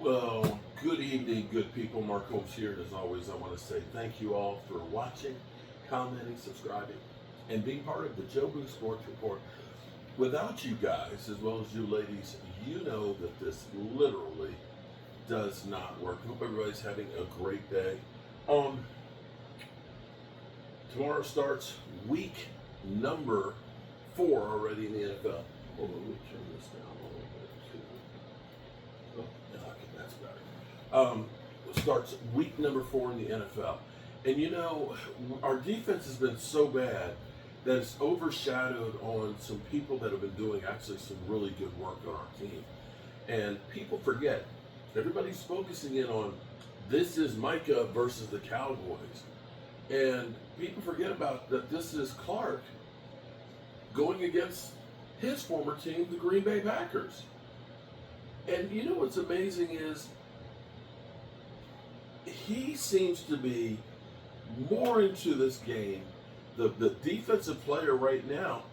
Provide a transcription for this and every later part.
Well, good evening, good people. Mark Holmes here, and as always, I want to say thank you all for watching, commenting, subscribing, and being part of the Joe Boo Sports Report. Without you guys, as well as you ladies, you know that this literally does not work. Hope everybody's having a great day. Um, Tomorrow starts week number 4 already in the NFL. Hold on, let me turn this down a little bit too. Oh, yeah, okay, that's better. Starts week number 4 in the NFL. And you know, our defense has been so bad that it's overshadowed on some people that have been doing actually some really good work on our team. And people forget, everybody's focusing in on this is Micah versus the Cowboys. And people forget about that this is Clark going against his former team, the Green Bay Packers. And you know what's amazing is he seems to be more into this game. The defensive player right now,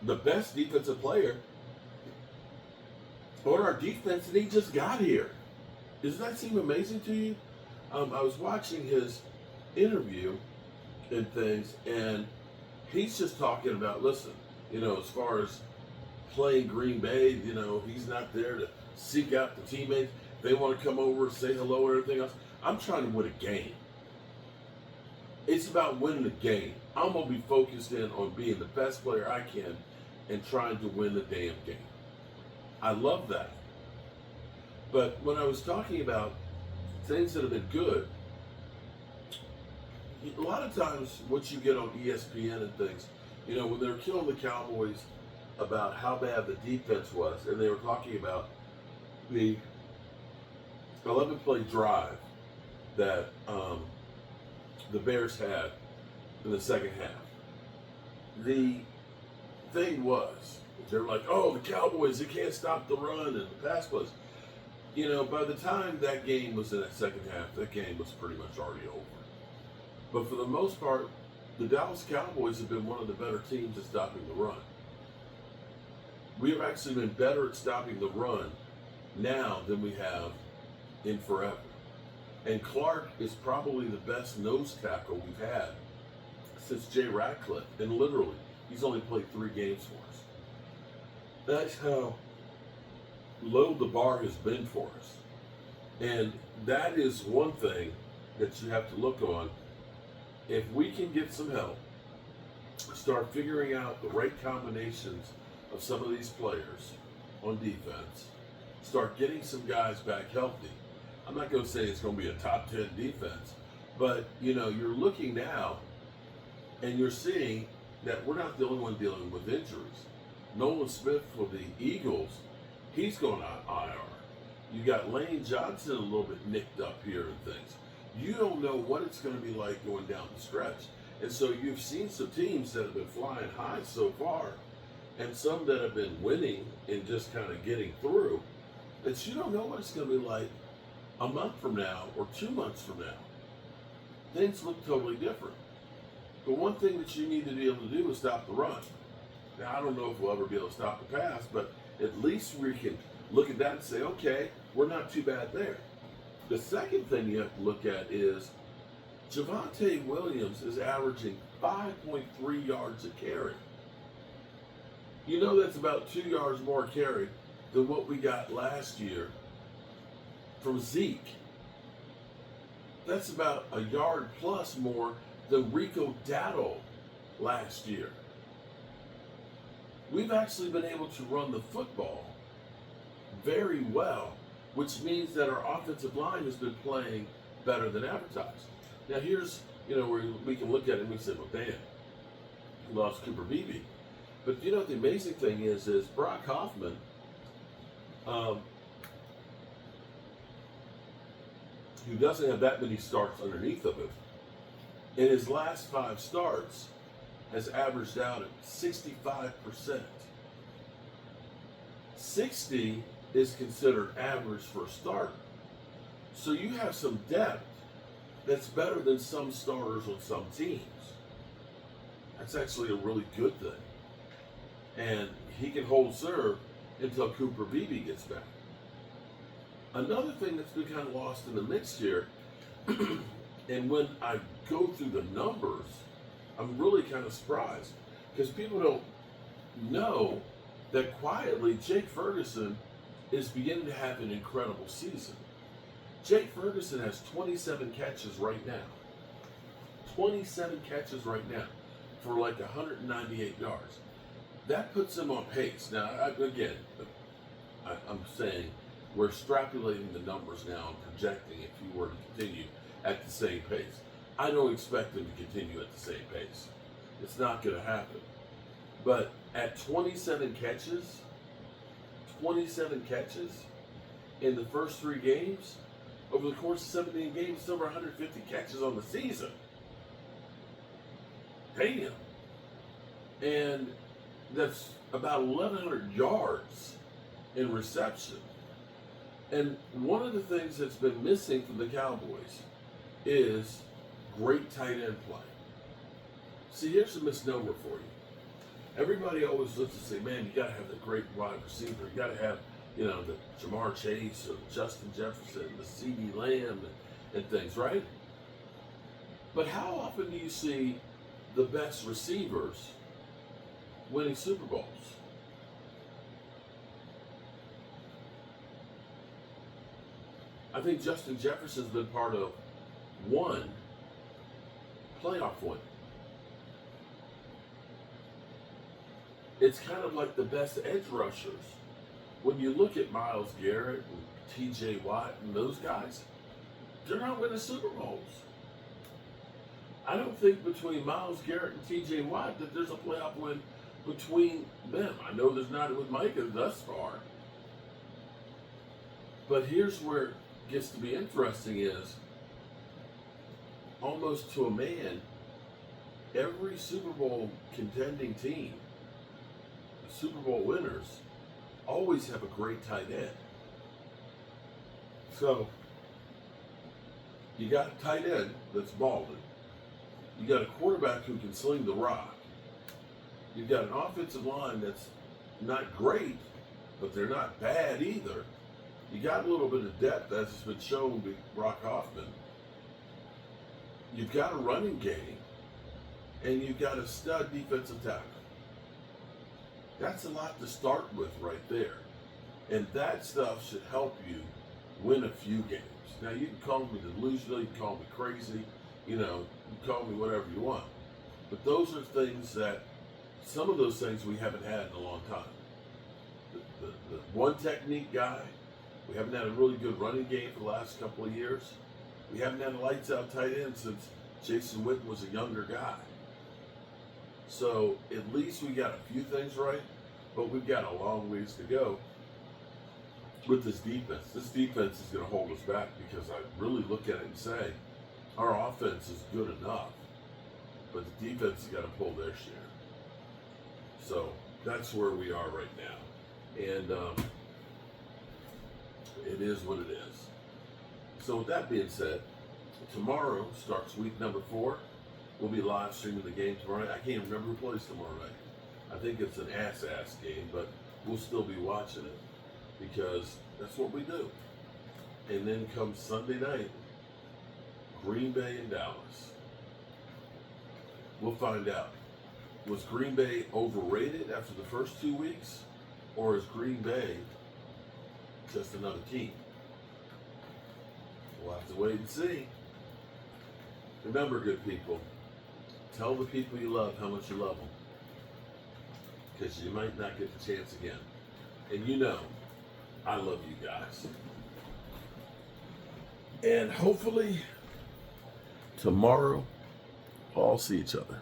the best defensive player on our defense, and he just got here. Does that seem amazing to you? I was watching his interview and things, and he's just talking about, listen, you know, as far as playing Green Bay, you know, he's not there to seek out the teammates. They want to come over and say hello or everything else. I'm trying to win a game. It's about winning the game. I'm going to be focused in on being the best player I can and trying to win the damn game. I love that. But when I was talking about things that have been good, a lot of times what you get on ESPN and things, you know, when they were killing the Cowboys about how bad the defense was, and they were talking about the 11-play drive that the Bears had in the second half. The thing was, they're like, oh, the Cowboys, they can't stop the run and the pass plays. You know, by the time that game was in that second half, that game was pretty much already over. But for the most part, the Dallas Cowboys have been one of the better teams at stopping the run. We have actually been better at stopping the run now than we have in forever. And Clark is probably the best nose tackle we've had since Jay Ratcliffe. And literally, he's only played 3 games for us. That's how low the bar has been for us. And that is one thing that you have to look on. If we can get some help, start figuring out the right combinations of some of these players on defense, start getting some guys back healthy. I'm not going to say it's going to be a top 10 defense, but you know, you're looking now and you're seeing that we're not the only one dealing with injuries. Nolan Smith for the Eagles, he's going on IR. You got Lane Johnson a little bit nicked up here and things. You don't know what it's going to be like going down the stretch. And so you've seen some teams that have been flying high so far, and some that have been winning and just kind of getting through, that you don't know what it's going to be like a month from now or 2 months from now. Things look totally different. But one thing that you need to be able to do is stop the run. Now, I don't know if we'll ever be able to stop the pass, but at least we can look at that and say, okay, we're not too bad there. The second thing you have to look at is Javonte Williams is averaging 5.3 yards a carry. You know, that's about 2 yards more carry than what we got last year from Zeke. That's about a yard plus more than Rico Dowdle last year. We've actually been able to run the football very well, which means that our offensive line has been playing better than advertised. Now here's, you know, where we can look at it and we say, well, damn, we lost Cooper Beebe. But you know, the amazing thing is Brock Hoffman, who doesn't have that many starts underneath of him, in his last 5 starts has averaged out at 65%. 60 is considered average for a starter. So you have some depth that's better than some starters on some teams. That's actually a really good thing. And he can hold serve until Cooper Beebe gets back. Another thing that's been kind of lost in the mix here, and when I go through the numbers, I'm really kind of surprised because people don't know that quietly Jake Ferguson is beginning to have an incredible season. Jake Ferguson has 27 catches right now. 27 catches right now for like 198 yards. That puts him on pace. Now, I'm saying we're extrapolating the numbers now and projecting if he were to continue at the same pace. I don't expect him to continue at the same pace. It's not going to happen. But at 27 catches in the first 3 games, over the course of 17 games, it's over 150 catches on the season. Damn. And that's about 1,100 yards in reception. And one of the things that's been missing from the Cowboys is great tight end play. See, here's a misnomer for you. Everybody always looks and say, man, you got to have the great wide receiver. You got to have, the Jamar Chase or Justin Jefferson, the CD Lamb and things, right? But how often do you see the best receivers winning Super Bowls? I think Justin Jefferson's been part of one playoff win. It's kind of like the best edge rushers. When you look at Myles Garrett and TJ Watt and those guys, they're not winning Super Bowls. I don't think between Myles Garrett and TJ Watt that there's a playoff win between them. I know there's not with Micah thus far. But here's where it gets to be interesting is, almost to a man, every Super Bowl contending team, the Super Bowl winners, always have a great tight end. So, you got a tight end that's balling. You got a quarterback who can sling the rock. You've got an offensive line that's not great, but they're not bad either. You got a little bit of depth as has been shown with Brock Hoffman. You've got a running game, and you've got a stud defensive tackle. That's a lot to start with right there. And that stuff should help you win a few games. Now, you can call me delusional, you can call me crazy, you can call me whatever you want. But those are things that, some of those things we haven't had in a long time. The one technique guy, we haven't had a really good running game for the last couple of years. We haven't had a lights out tight end since Jason Witten was a younger guy. So at least we got a few things right, but we've got a long ways to go with this defense. This defense is going to hold us back because I really look at it and say, our offense is good enough, but the defense has got to pull their share. So that's where we are right now. And it is what it is. So with that being said, tomorrow starts week number 4. We'll be live streaming the game tomorrow night. I can't remember who plays tomorrow night. I think it's an ass game, but we'll still be watching it because that's what we do. And then comes Sunday night, Green Bay and Dallas. We'll find out. Was Green Bay overrated after the first 2 weeks, or is Green Bay just another team? We'll have to wait and see. Remember, good people, tell the people you love how much you love them, because you might not get the chance again. And I love you guys. And hopefully tomorrow we'll all see each other.